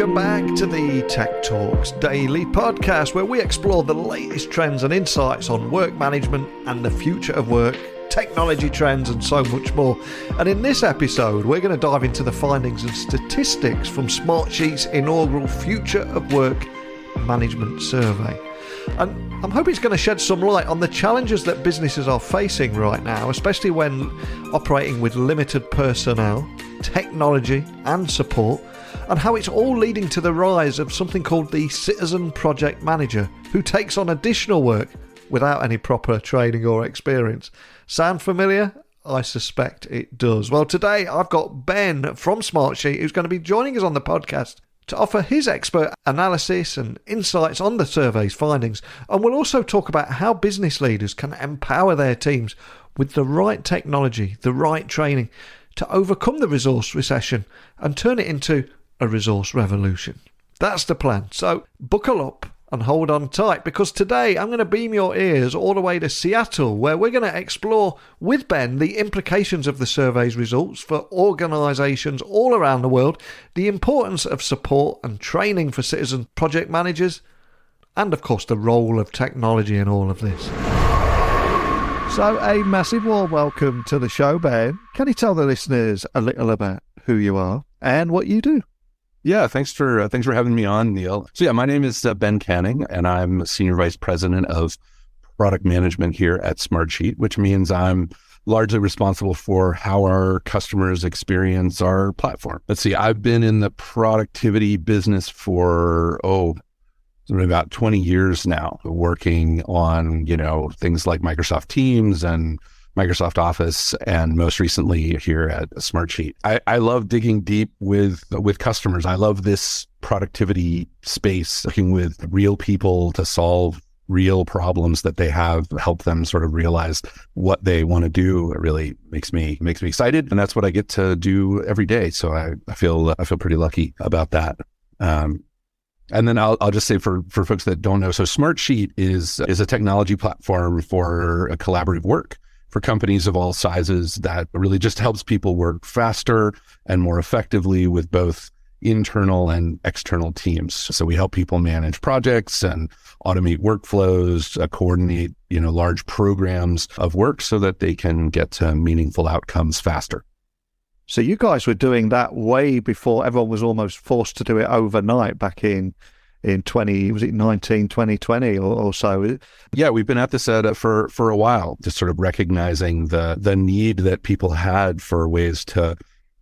Welcome back to the Tech Talks Daily podcast, where we explore the latest trends and insights on work management and the future of work, technology trends, and so much more. And in this episode, we're going to dive into the findings and statistics from Smartsheet's inaugural Future of Work Management Survey. And I'm hoping it's going to shed some light on the challenges that businesses are facing right now, especially when operating with limited personnel, technology and support, and how it's all leading to the rise of something called the citizen project manager, who takes on additional work without any proper training or experience. Sound familiar? I suspect it does. Well, today I've got Ben from Smartsheet, who's going to be joining us on the podcast to offer his expert analysis and insights on the survey's findings. And we'll also talk about how business leaders can empower their teams with the right technology, the right training to overcome the resource recession and turn it into a resource revolution. That's the plan. So buckle up and hold on tight, because today I'm going to beam your ears all the way to Seattle, where we're going to explore with Ben the implications of the survey's results for organisations all around the world, the importance of support and training for citizen project managers, and of course the role of technology in all of this. So a massive warm welcome to the show, Ben. Can you tell the listeners a little about who you are and what you do? Yeah, thanks for having me on, Neil. So my name is Ben Canning, and I'm Senior Vice President of Product Management here at Smartsheet, which means I'm largely responsible for how our customers experience our platform. Let's see, I've been in the productivity business for, about 20 years now, working on, things like Microsoft Teams and Microsoft Office, and most recently here at Smartsheet. I love digging deep with customers. I love this productivity space, working with real people to solve real problems that they have, help them sort of realize what they want to do. It really makes me excited, and that's what I get to do every day. So I feel pretty lucky about that. And then I'll just say for folks that don't know, so Smartsheet is a technology platform for collaborative work for companies of all sizes that really just helps people work faster and more effectively with both internal and external teams. So we help people manage projects and automate workflows, coordinate, large programs of work so that they can get to meaningful outcomes faster. So you guys were doing that way before everyone was almost forced to do it overnight back in 2020 or so. Yeah, we've been at this for a while, just sort of recognizing the need that people had for ways to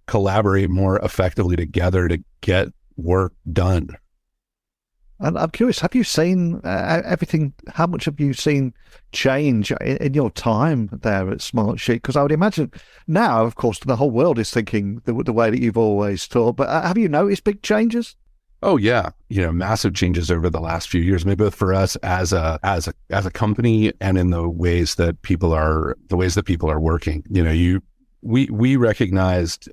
collaborate more effectively together to get work done. And I'm curious, have you seen everything? How much have you seen change in your time there at Smartsheet? Because I would imagine now, of course, the whole world is thinking the way that you've always thought. But have you noticed big changes? Oh yeah, massive changes over the last few years, maybe both for us as a company and in the ways that people are working. We recognized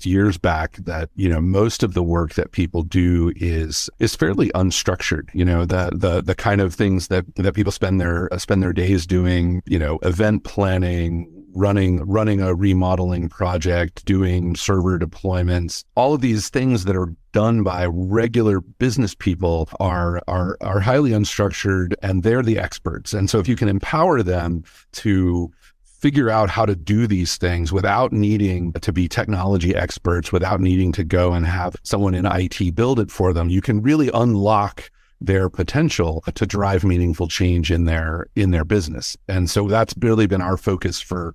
years back that most of the work that people do is fairly unstructured. The kind of things that people spend their days doing. Event planning, running a remodeling project, doing server deployments. All of these things that are done by regular business people are highly unstructured, and they're the experts. And so if you can empower them to figure out how to do these things without needing to be technology experts, without needing to go and have someone in IT build it for them, you can really unlock their potential to drive meaningful change in their business. And so that's really been our focus for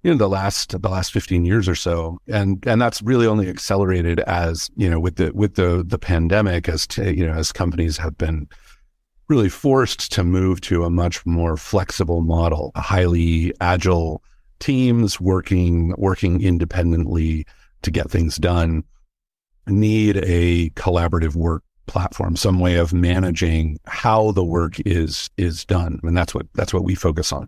the last 15 years or so, and that's really only accelerated as with the pandemic, as companies have been really forced to move to a much more flexible model, highly agile teams working independently to get things done, need a collaborative work platform, some way of managing how the work is done, and that's what we focus on.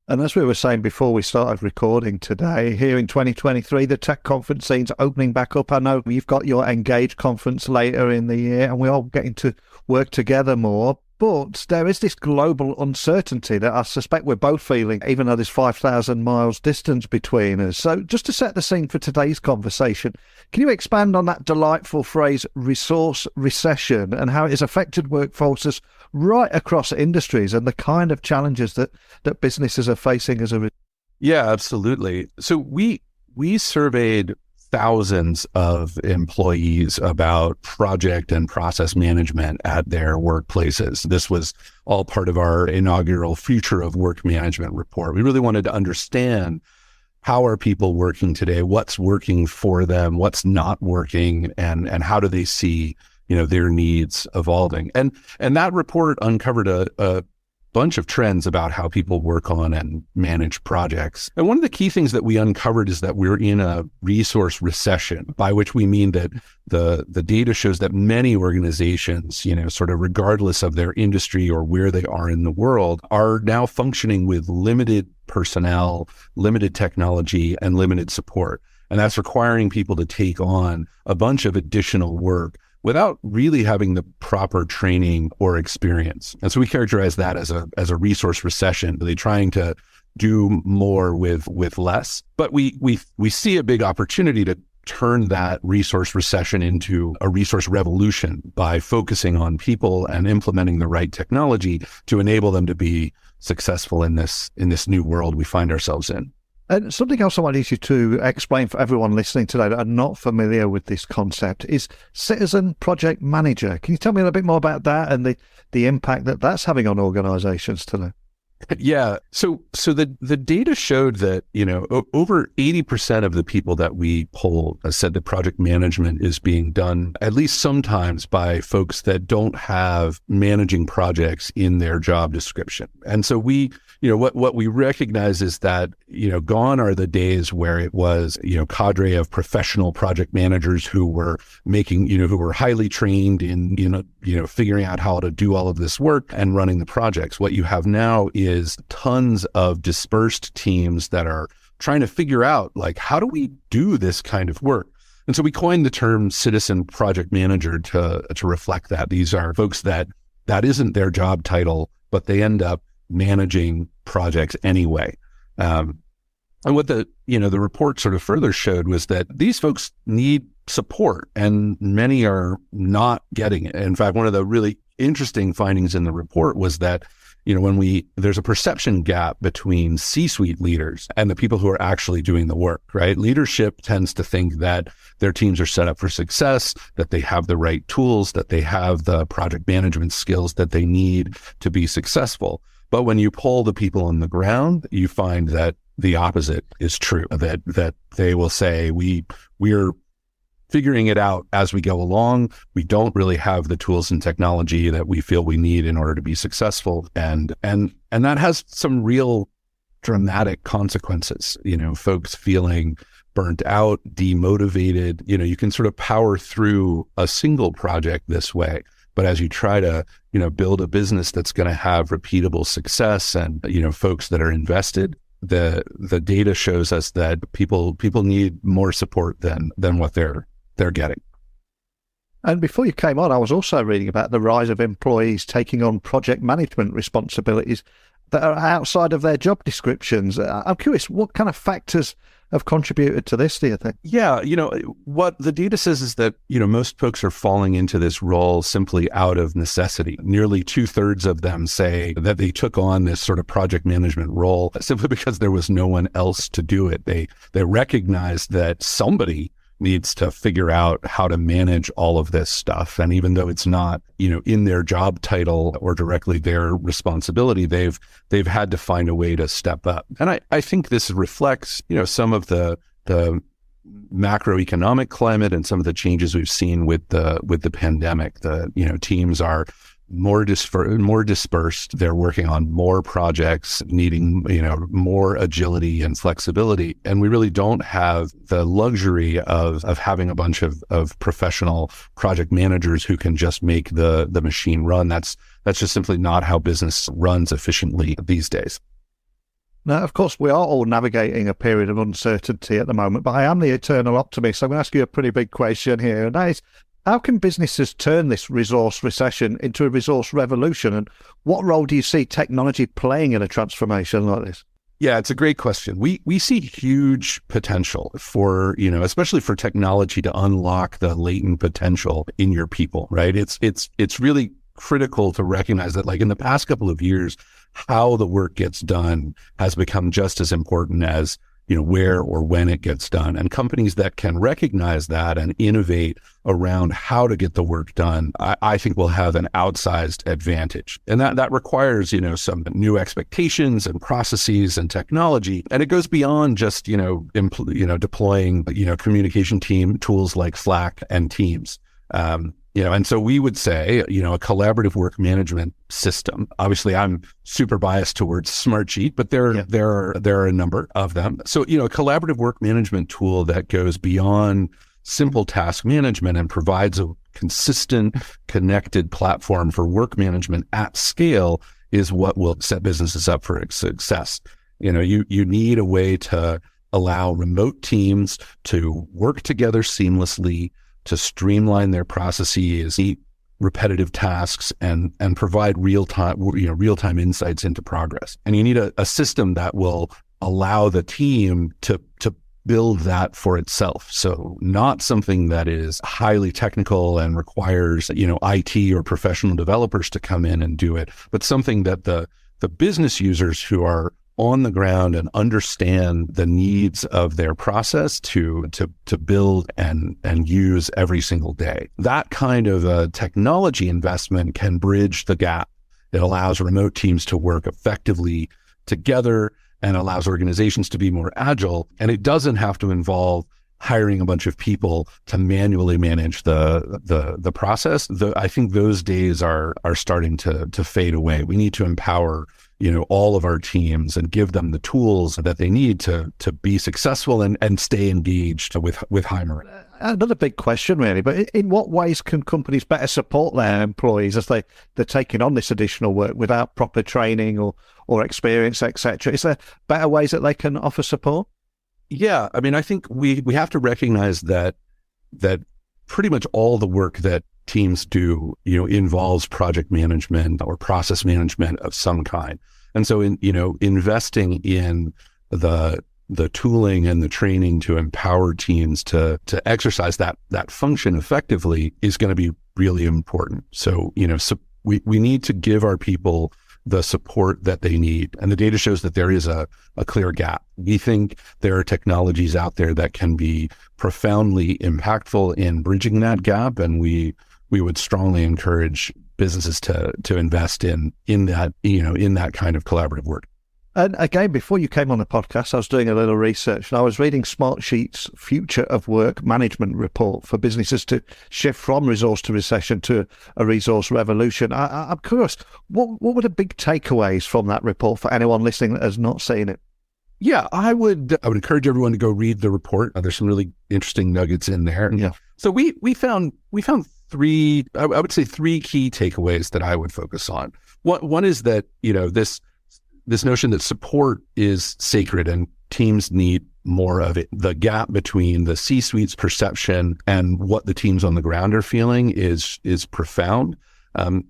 And as we were saying before we started recording today, here in 2023, the tech conference scene's opening back up. I know you've got your Engage conference later in the year, and we're all getting to work together more. But there is this global uncertainty that I suspect we're both feeling, even though there's 5,000 miles distance between us. So just to set the scene for today's conversation, can you expand on that delightful phrase, resource recession, and how it has affected workforces right across industries and the kind of challenges that businesses are facing as a result? Yeah, absolutely. So we surveyed thousands of employees about project and process management at their workplaces. This was all part of our inaugural Future of Work Management report. We really wanted to understand, how are people working today? What's working for them? What's not working? And how do they see, their needs evolving? And that report uncovered a bunch of trends about how people work on and manage projects. And one of the key things that we uncovered is that we're in a resource recession, by which we mean that the data shows that many organizations, sort of regardless of their industry or where they are in the world, are now functioning with limited personnel, limited technology, and limited support. And that's requiring people to take on a bunch of additional work without really having the proper training or experience. And so we characterize that as a resource recession, really trying to do more with less. But we see a big opportunity to turn that resource recession into a resource revolution by focusing on people and implementing the right technology to enable them to be successful in this new world we find ourselves in. And something else I wanted you to explain for everyone listening today that are not familiar with this concept is Citizen Project Manager. Can you tell me a little bit more about that and the impact that that's having on organizations today? Yeah. So the data showed that, over 80% of the people that we polled said that project management is being done at least sometimes by folks that don't have managing projects in their job description. And so what we recognize is that, gone are the days where it was, cadre of professional project managers who were making, who were highly trained in, figuring out how to do all of this work and running the projects. What you have now is tons of dispersed teams that are trying to figure out, like, how do we do this kind of work? And so we coined the term citizen project manager to reflect that. These are folks that isn't their job title, but they end up managing projects anyway. And what the report sort of further showed was that these folks need support, and many are not getting it. In fact, one of the really interesting findings in the report was that, there's a perception gap between C-suite leaders and the people who are actually doing the work, right? Leadership tends to think that their teams are set up for success, that they have the right tools, that they have the project management skills that they need to be successful. But when you poll the people on the ground, you find that the opposite is true, that they will say, we're figuring it out as we go along. We don't really have the tools and technology that we feel we need in order to be successful. And that has some real dramatic consequences, folks feeling burnt out, demotivated. You can sort of power through a single project this way. But as you try to, build a business that's going to have repeatable success and, folks that are invested, the data shows us that people need more support than what they're getting. And before you came on, I was also reading about the rise of employees taking on project management responsibilities that are outside of their job descriptions. I'm curious, what kind of factors have contributed to this, do you think? Yeah, what the data says is that, most folks are falling into this role simply out of necessity. Nearly 2/3 of them say that they took on this sort of project management role simply because there was no one else to do it. They recognized that somebody needs to figure out how to manage all of this stuff. And even though it's not, in their job title or directly their responsibility, they've had to find a way to step up. And I think this reflects, some of the macroeconomic climate and some of the changes we've seen with the pandemic. Teams are more dispersed. They're working on more projects, needing, more agility and flexibility. And we really don't have the luxury of having a bunch of professional project managers who can just make the machine run. That's just simply not how business runs efficiently these days. Now, of course, we are all navigating a period of uncertainty at the moment, but I am the eternal optimist. So I'm going to ask you a pretty big question here, and that is, How can businesses turn this resource recession into a resource revolution? And what role do you see technology playing in a transformation like this? Yeah, it's a great question. We see huge potential for, especially for technology to unlock the latent potential in your people, right? It's really critical to recognize that, like, in the past couple of years, how the work gets done has become just as important as, where or when it gets done. And companies that can recognize that and innovate around how to get the work done, I think will have an outsized advantage. And that requires, some new expectations and processes and technology. And it goes beyond just, deploying, communication team tools like Slack and Teams. And so we would say, a collaborative work management system. Obviously, I'm super biased towards Smartsheet, but there are a number of them. So, a collaborative work management tool that goes beyond simple task management and provides a consistent, connected platform for work management at scale is what will set businesses up for success. You need a way to allow remote teams to work together seamlessly, to streamline their processes, repetitive tasks, and provide real-time insights into progress. And you need a system that will allow the team to build that for itself. So not something that is highly technical and requires, IT or professional developers to come in and do it, but something that the business users who are on the ground and understand the needs of their process to build and use every single day. That kind of a technology investment can bridge the gap. It allows remote teams to work effectively together and allows organizations to be more agile. And it doesn't have to involve hiring a bunch of people to manually manage the process. I think those days are starting to fade away. We need to empower all of our teams and give them the tools that they need to be successful and stay engaged with high morale. Another big question, really, but in what ways can companies better support their employees as they're taking on this additional work without proper training or experience, etc.? Is there better ways that they can offer support? Yeah, I mean, I think we have to recognize that pretty much all the work that teams do, involves project management or process management of some kind. And so investing in the tooling and the training to empower teams to exercise that function effectively is going to be really important. So, we need to give our people the support that they need. And the data shows that there is a clear gap. We think there are technologies out there that can be profoundly impactful in bridging that gap. And we would strongly encourage businesses to invest in that kind of collaborative work. And again, before you came on the podcast, I was doing a little research and I was reading Smartsheet's Future of Work Management report for businesses to shift from resource to recession to a resource revolution. I'm curious, what were the big takeaways from that report for anyone listening that has not seen it? Yeah, I would encourage everyone to go read the report. There's some really interesting nuggets in there. Yeah. So we found three, I would say three key takeaways that I would focus on. One is that, this notion that support is sacred and teams need more of it. The gap between the C-suite's perception and what the teams on the ground are feeling is profound. And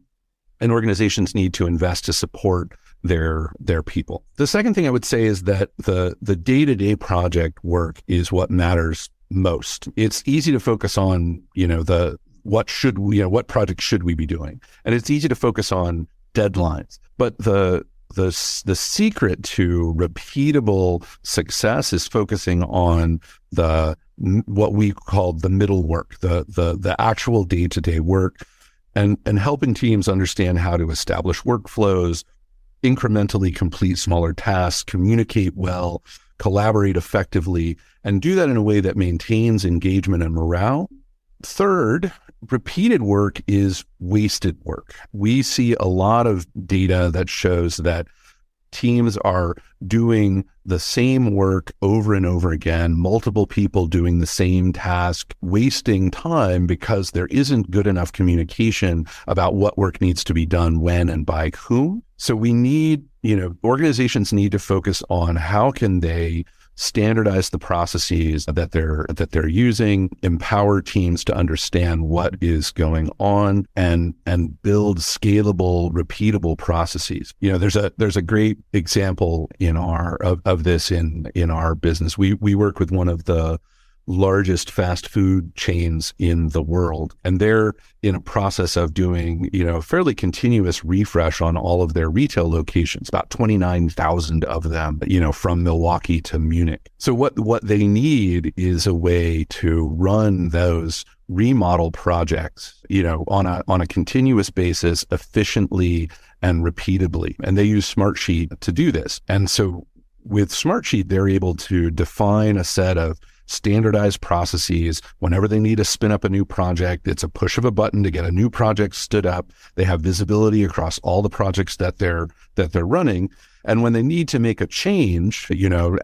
organizations need to invest to support their people. The second thing I would say is that the day-to-day project work is what matters most. It's easy to focus on, what project should we be doing? And it's easy to focus on deadlines, but the secret to repeatable success is focusing on what we call the middle work, the actual day-to-day work, and helping teams understand how to establish workflows, incrementally complete smaller tasks, communicate well, collaborate effectively, and do that in a way that maintains engagement and morale. Third, repeated work is wasted work. We see a lot of data that shows that teams are doing the same work over and over again, multiple people doing the same task, wasting time because there isn't good enough communication about what work needs to be done when and by whom. So we need, organizations need to focus on how can they standardize the processes that they're using, empower teams to understand what is going on, and build scalable, repeatable processes. There's a great example of this in our business. We work with one of the largest fast food chains in the world, and they're in a process of doing fairly continuous refresh on all of their retail locations, about 29,000 of them, from Milwaukee to Munich. So what they need is a way to run those remodel projects on a continuous basis, efficiently and repeatably, and they use Smartsheet to do this. And so with Smartsheet, they're able to define a set of standardized processes. Whenever they need to spin up a new project, it's a push of a button to get a new project stood up. They have visibility across all the projects that they're running. And when they need to make a change,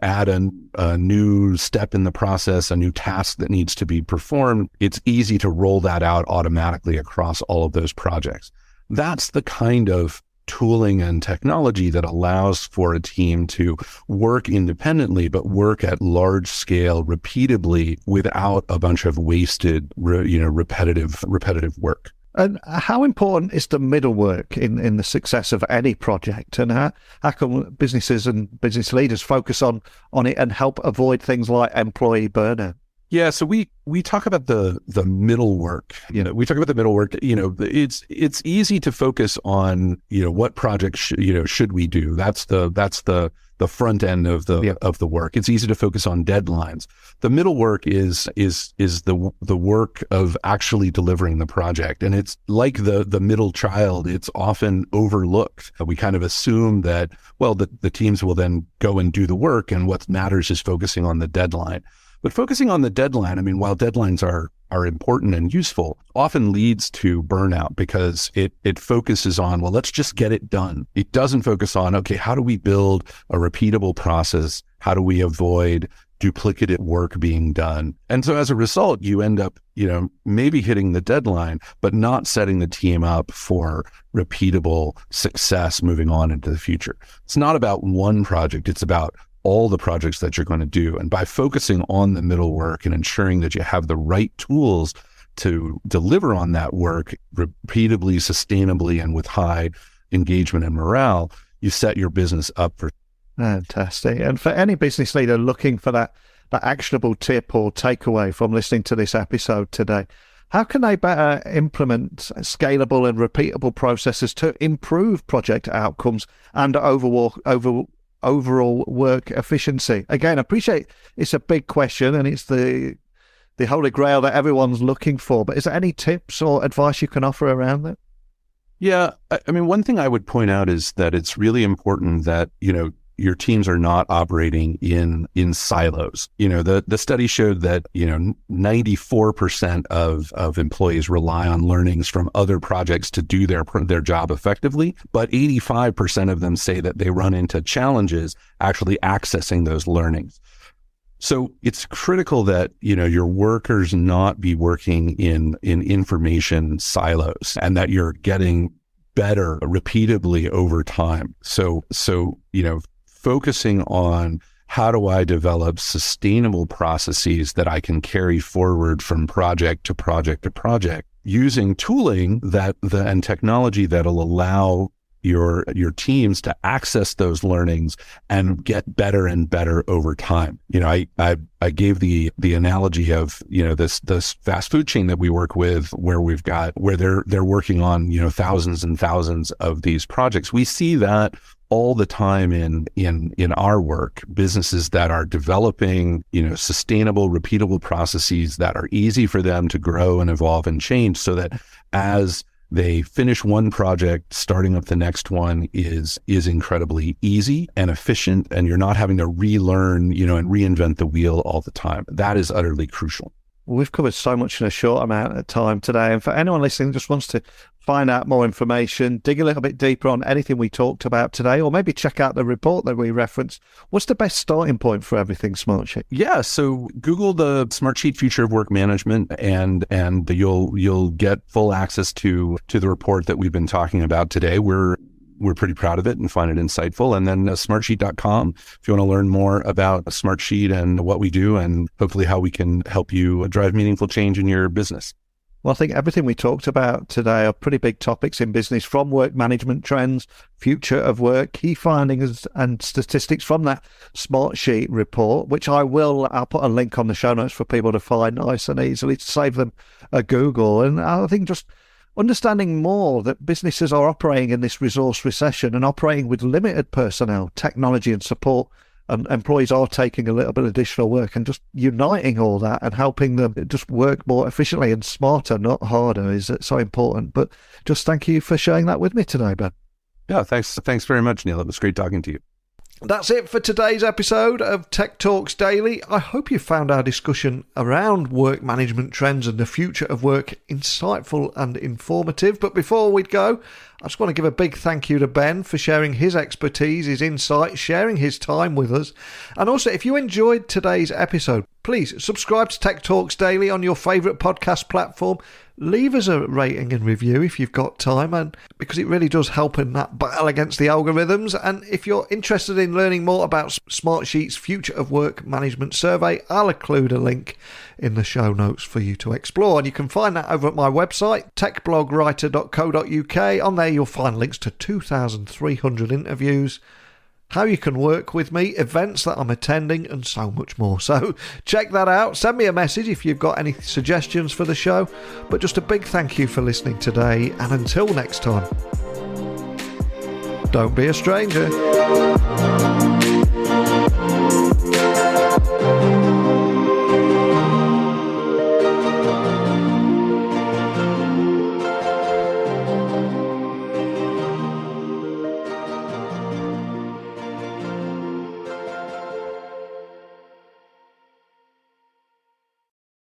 add a new step in the process, a new task that needs to be performed, it's easy to roll that out automatically across all of those projects. That's the kind of tooling and technology that allows for a team to work independently, but work at large scale repeatably without a bunch of wasted, repetitive work. And how important is the middle work in the success of any project? And how can businesses and business leaders focus on it and help avoid things like employee burnout? Yeah, so we talk about the middle work. We talk about the middle work. It's easy to focus on what projects should we do. That's the front end of the work. It's easy to focus on deadlines. The middle work is the work of actually delivering the project, and it's like the middle child. It's often overlooked. We kind of assume that the teams will then go and do the work, and what matters is focusing on the deadline. But focusing on the deadline, while deadlines are important and useful, often leads to burnout because it focuses on, let's just get it done. It doesn't focus on, okay, how do we build a repeatable process? How do we avoid duplicative work being done? And so as a result, you end up, maybe hitting the deadline, but not setting the team up for repeatable success moving on into the future. It's not about one project. It's about all the projects that you're going to do. And by focusing on the middle work and ensuring that you have the right tools to deliver on that work repeatably, sustainably, and with high engagement and morale, you set your business up for. Fantastic. And for any business leader looking for that actionable tip or takeaway from listening to this episode today, how can they better implement scalable and repeatable processes to improve project outcomes and overall work efficiency? Again, I appreciate it's a big question and it's the holy grail that everyone's looking for, but is there any tips or advice you can offer around that? Yeah, one thing I would point out is that it's really important that, your teams are not operating in silos. The study showed that, 94% of employees rely on learnings from other projects to do their job effectively, but 85% of them say that they run into challenges actually accessing those learnings. So it's critical that, your workers not be working in information silos and that you're getting better repeatably over time. So focusing on how do I develop sustainable processes that I can carry forward from project to project to project, using tooling and technology that'll allow your teams to access those learnings and get better and better over time. I gave the analogy of, this fast food chain that we work with where they're working on, thousands and thousands of these projects. We see that all the time in our work, businesses that are developing, sustainable, repeatable processes that are easy for them to grow and evolve and change, so that as they finish one project, starting up the next one is incredibly easy and efficient, and you're not having to relearn, and reinvent the wheel all the time. That is utterly crucial. We've covered so much in a short amount of time today. And for anyone listening who just wants to find out more information, dig a little bit deeper on anything we talked about today, or maybe check out the report that we referenced, what's the best starting point for everything Smartsheet? Yeah, so Google the Smartsheet Future of Work Management, and you'll get full access to the report that we've been talking about today. we're pretty proud of it and find it insightful. And then smartsheet.com if you want to learn more about Smartsheet and what we do and hopefully how we can help you drive meaningful change in your business. Well, I think everything we talked about today are pretty big topics in business, from work management trends, future of work, key findings and statistics from that Smartsheet report, which I'll put a link on the show notes for people to find nice and easily to save them a Google. And I think just understanding more that businesses are operating in this resource recession and operating with limited personnel, technology and support, and employees are taking a little bit of additional work, and just uniting all that and helping them just work more efficiently and smarter, not harder, is so important. But just thank you for sharing that with me today, Ben. Yeah, thanks very much, Neil. It was great talking to you. That's it for today's episode of Tech Talks Daily. I hope you found our discussion around work management trends and the future of work insightful and informative. But before we go, I just want to give a big thank you to Ben for sharing his expertise, his insights, sharing his time with us. And also, if you enjoyed today's episode, please subscribe to Tech Talks Daily on your favourite podcast platform. Leave us a rating and review if you've got time, and because it really does help in that battle against the algorithms. And if you're interested in learning more about Smartsheet's Future of Work Management Survey, I'll include a link in the show notes for you to explore. And you can find that over at my website, techblogwriter.co.uk. On there you'll find links to 2,300 interviews, how you can work with me, events that I'm attending, and so much more. So check that out. Send me a message if you've got any suggestions for the show. But just a big thank you for listening today, and until next time, don't be a stranger.